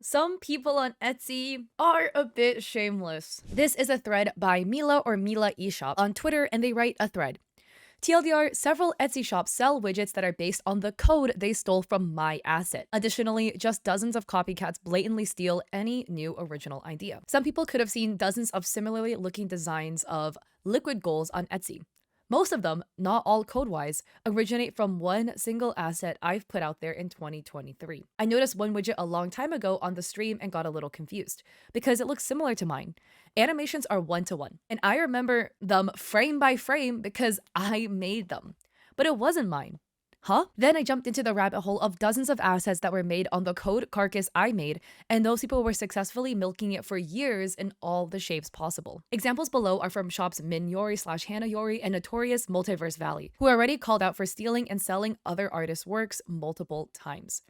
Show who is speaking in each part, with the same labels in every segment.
Speaker 1: Some people on Etsy are a bit shameless. This is a thread by Mila or Mila eShop on Twitter, and they write a thread. TLDR, several Etsy shops sell widgets that are based on the code they stole from my asset. Additionally, just dozens of copycats blatantly steal any new original idea. Some people could have seen dozens of similarly looking designs of liquid goals on Etsy. Most of them, not all code-wise, originate from one single asset I've put out there in 2023. I noticed one widget a long time ago on the stream and got a little confused because it looks similar to mine. Animations are one-to-one, and I remember them frame by frame because I made them. But it wasn't mine. Huh? Then I jumped into the rabbit hole of dozens of assets that were made on the code carcass I made, and those people were successfully milking it for years in all the shapes possible. Examples below are from shops Minyori slash Hanayori and Notorious Multiverse Valley, who are already called out for stealing and selling other artists' works multiple times.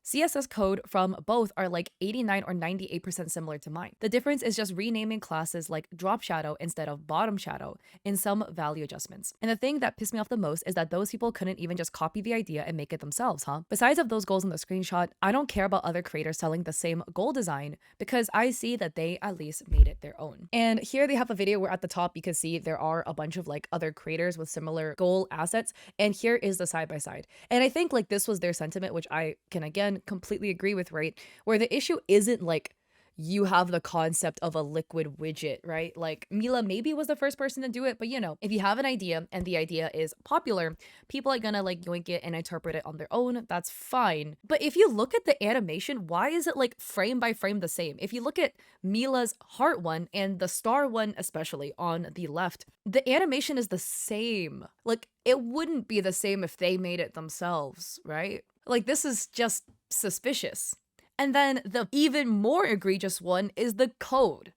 Speaker 1: CSS code from both are like 89 or 98% similar to mine. The difference is just renaming classes like drop shadow instead of bottom shadow in some value adjustments. And the thing that pissed me off the most is that those people couldn't even just copy the idea and make it themselves, huh? Besides of those goals in the screenshot, I don't care about other creators selling the same goal design because I see that they at least made it their own. And here they have a video where at the top you can see there are a bunch of like other creators with similar goal assets, and here is the side by side. And I think like this was their sentiment, which I can again completely agree with, right? Where the issue isn't like you have the concept of a liquid widget, right? Like Mila maybe was the first person to do it, but you know, if you have an idea and the idea is popular, people are gonna like yoink it and interpret it on their own. That's fine. But if you look at the animation, why is it like frame by frame the same? If you look at Mila's heart one and the star one, especially on the left, the animation is the same. Like it wouldn't be the same if they made it themselves, right? Like this is just suspicious. And then the even more egregious one is the code.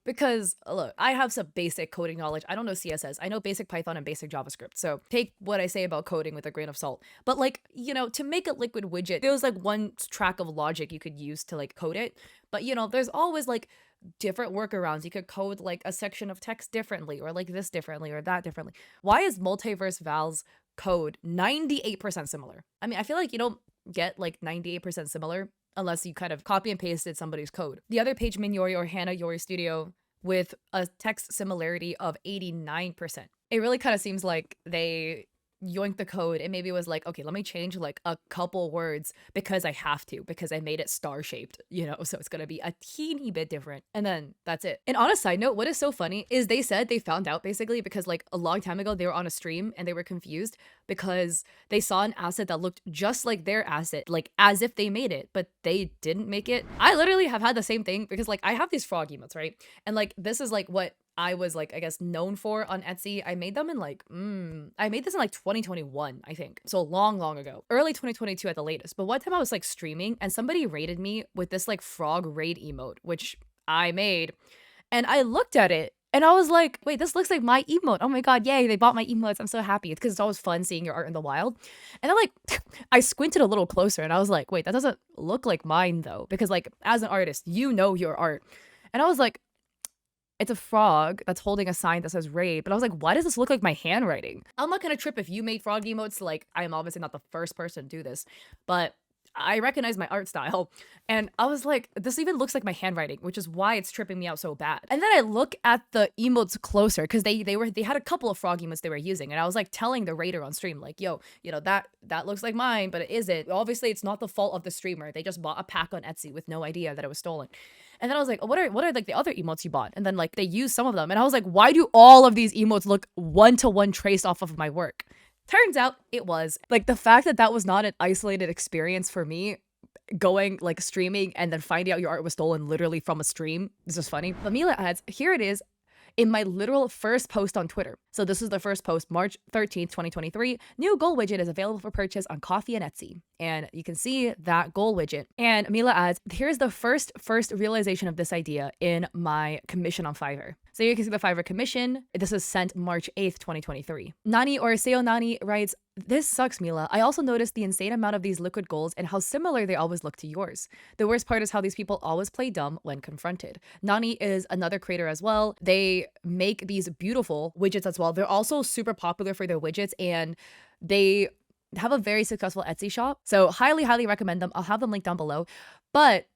Speaker 1: Because look, I have some basic coding knowledge. I don't know CSS. I know basic Python and basic JavaScript. So take what I say about coding with a grain of salt. But like, you know, to make a liquid widget, there was like one track of logic you could use to like code it. But you know, there's always like different workarounds. You could code like a section of text differently or like this differently or that differently. Why is Multiverse Val's code 98% similar? I mean, I feel like you don't get like 98% similar unless you kind of copy and pasted somebody's code. The other page, Minyori or Hana Yori Studio, with a text similarity of 89%. It really kind of seems like they yoinked the code and maybe was like, okay, let me change like a couple words because I have to, because I made it star shaped, you know, so it's gonna be a teeny bit different. And then that's it. And on a side note, what is so funny is they said they found out basically because like a long time ago they were on a stream and they were confused because they saw an asset that looked just like their asset, like as if they made it, but they didn't make it. I literally have had the same thing because like I have these frog emotes, right? And like this is like what I was like, I guess, known for on Etsy. I made them in like, I made this in like 2021, I think. So long, long ago. Early 2022 at the latest. But one time I was like streaming and somebody raided me with this like frog raid emote, which I made. And I looked at it and I was like, wait, this looks like my emote. Oh my God, yay, they bought my emotes. I'm so happy. It's because it's always fun seeing your art in the wild. And then like, I squinted a little closer and I was like, wait, that doesn't look like mine though. Because like, as an artist, you know your art. And I was like, it's a frog that's holding a sign that says raid, but I was like, why does this look like my handwriting? I'm not gonna trip if you made frog emotes, like, I am obviously not the first person to do this, but I recognize my art style, and I was like, this even looks like my handwriting, which is why it's tripping me out so bad. And then I look at the emotes closer, because they had a couple of frog emotes they were using, and I was like telling the raider on stream, like, yo, you know, that looks like mine, but it isn't. Obviously, it's not the fault of the streamer. They just bought a pack on Etsy with no idea that it was stolen. And then I was like, oh, what are like the other emotes you bought? And then like they used some of them. And I was like, why do all of these emotes look one-to-one traced off of my work? Turns out it was. Like the fact that that was not an isolated experience for me, going like streaming and then finding out your art was stolen literally from a stream. This is funny. Famila adds, here it is in my literal first post on Twitter. So this is the first post, March 13th, 2023. New goal widget is available for purchase on Ko-fi and Etsy. And you can see that goal widget. And Mila adds, here's the first realization of this idea in my commission on Fiverr. So you can see the Fiverr commission. This is sent March 8th, 2023. Nani or Seo Nani writes, this sucks, Mila. I also noticed the insane amount of these liquid goals and how similar they always look to yours. The worst part is how these people always play dumb when confronted. Nani is another creator as well. They make these beautiful widgets as well. They're also super popular for their widgets and they have a very successful Etsy shop. So highly, highly recommend them. I'll have them linked down below. But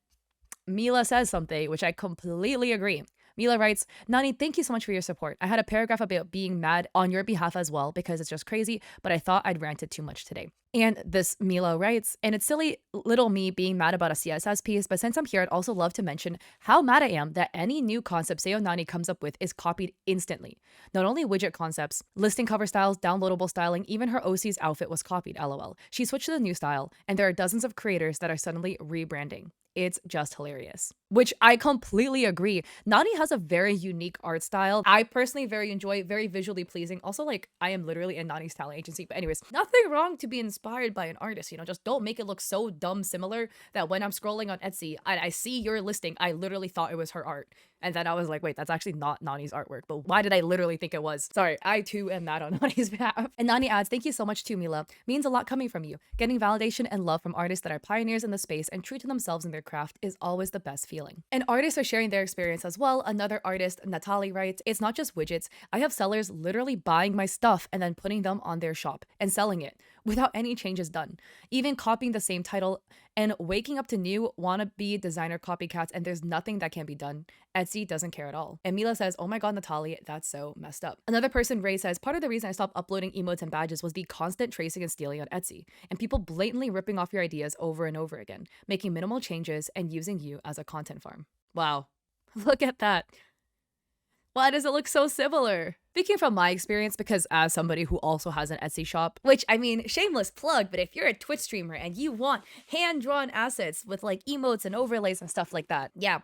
Speaker 1: Mila says something, which I completely agree. Mila writes, Nani, thank you so much for your support. I had a paragraph about being mad on your behalf as well because it's just crazy, but I thought I'd ranted too much today. And this Mila writes, and it's silly little me being mad about a CSS piece, but since I'm here, I'd also love to mention how mad I am that any new concept Sayo Nani comes up with is copied instantly. Not only widget concepts, listing cover styles, downloadable styling, even her OC's outfit was copied, lol. She switched to the new style, and there are dozens of creators that are suddenly rebranding. It's just hilarious. Which I completely agree. Nani has a very unique art style. I personally very enjoy, very visually pleasing. Also, like, I am literally in Nani's talent agency. But anyways, nothing wrong to be inspired by an artist, you know, just don't make it look so dumb similar that when I'm scrolling on Etsy and I see your listing, I literally thought it was her art. And then I was like, wait, that's actually not Nani's artwork. But why did I literally think it was? Sorry, I too am mad on Nani's behalf. And Nani adds, thank you so much too, Mila. Means a lot coming from you. Getting validation and love from artists that are pioneers in the space and true to themselves in their craft is always the best feeling. And artists are sharing their experience as well. Another artist, Natalie, writes, it's not just widgets. I have sellers literally buying my stuff and then putting them on their shop and selling it without any changes done. Even copying the same title and waking up to new wannabe designer copycats, and there's nothing that can be done. Etsy doesn't care at all. And Mila says, oh my god, Natalie, that's so messed up. Another person, Ray, says, part of the reason I stopped uploading emotes and badges was the constant tracing and stealing on Etsy, and people blatantly ripping off your ideas over and over again, making minimal changes and using you as a content farm. Wow. Look at that. Why does it look so similar? Speaking from my experience, because as somebody who also has an Etsy shop, which I mean, shameless plug, but if you're a Twitch streamer and you want hand-drawn assets with like emotes and overlays and stuff like that, yeah.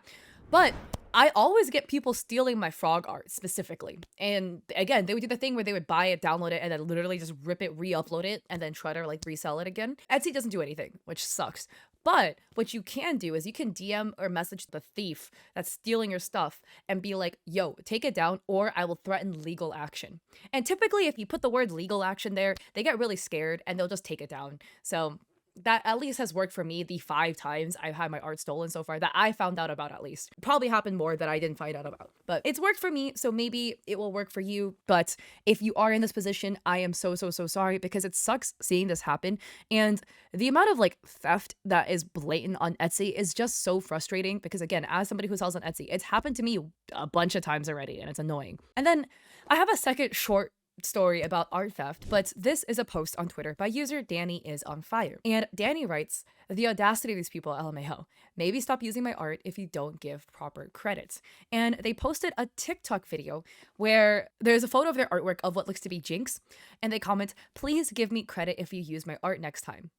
Speaker 1: But I always get people stealing my frog art specifically. And again, they would do the thing where they would buy it, download it, and then literally just rip it, re-upload it, and then try to like resell it again. Etsy doesn't do anything, which sucks. But what you can do is you can DM or message the thief that's stealing your stuff and be like, yo, take it down or I will threaten legal action. And typically if you put the word legal action there, they get really scared and they'll just take it down. So that at least has worked for me the 5 times I've had my art stolen so far that I found out about at least. Probably happened more that I didn't find out about. But it's worked for me, so maybe it will work for you. But if you are in this position, I am so sorry because it sucks seeing this happen. And the amount of like theft that is blatant on Etsy is just so frustrating because again, as somebody who sells on Etsy, it's happened to me a bunch of times already and it's annoying. And then I have a second short story about art theft, but this is a post on Twitter by user Danny is on fire. And Danny writes, the audacity of these people, LMAO. Maybe stop using my art if you don't give proper credits. And they posted a TikTok video where there's a photo of their artwork of what looks to be Jinx, and they comment, please give me credit if you use my art next time.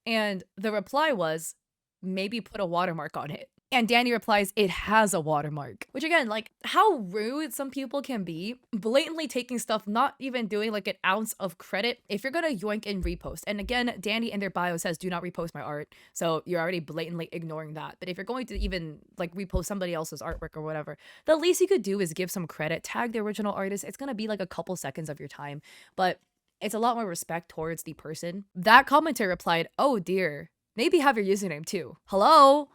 Speaker 1: And the reply was, maybe put a watermark on it. And Danny replies, it has a watermark. Which again, like how rude some people can be, blatantly taking stuff, not even doing like an ounce of credit. If you're gonna yoink and repost, and again, Danny in their bio says, do not repost my art. So you're already blatantly ignoring that. But if you're going to even like repost somebody else's artwork or whatever, the least you could do is give some credit, tag the original artist. It's gonna be like a couple seconds of your time, but it's a lot more respect towards the person. That commenter replied, oh dear, maybe have your username too. Hello?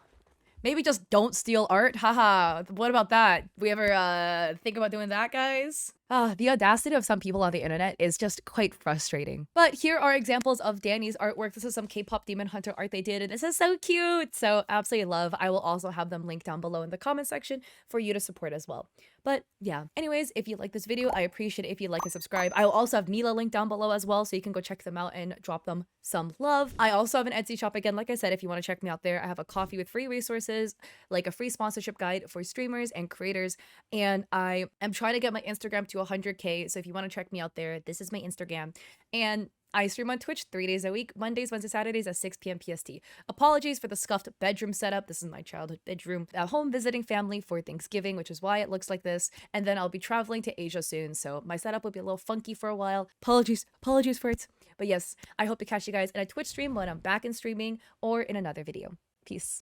Speaker 1: Maybe just don't steal art. Haha. What about that? We ever think about doing that, guys? The audacity of some people on the internet is just quite frustrating. But here are examples of Danny's artwork. This is some K-pop Demon Hunter art they did, and this is so cute. So absolutely love. I will also have them linked down below in the comment section for you to support as well. But yeah, anyways, if you like this video, I appreciate it if you like and subscribe. I will also have Mila linked down below as well, so you can go check them out and drop them some love. I also have an Etsy shop again, like I said, if you want to check me out there. I have a coffee with free resources, like a free sponsorship guide for streamers and creators, and I am trying to get my Instagram to 100K, so if you want to check me out there, this is my Instagram. And I stream on Twitch 3 days a week, Mondays, Wednesdays, Saturdays at 6 p.m. PST. Apologies for the scuffed bedroom setup. This is my childhood bedroom. At home visiting family for Thanksgiving, which is why it looks like this. And then I'll be traveling to Asia soon, so my setup will be a little funky for a while. Apologies for it. But yes, I hope to catch you guys in a Twitch stream when I'm back in streaming or in another video. Peace.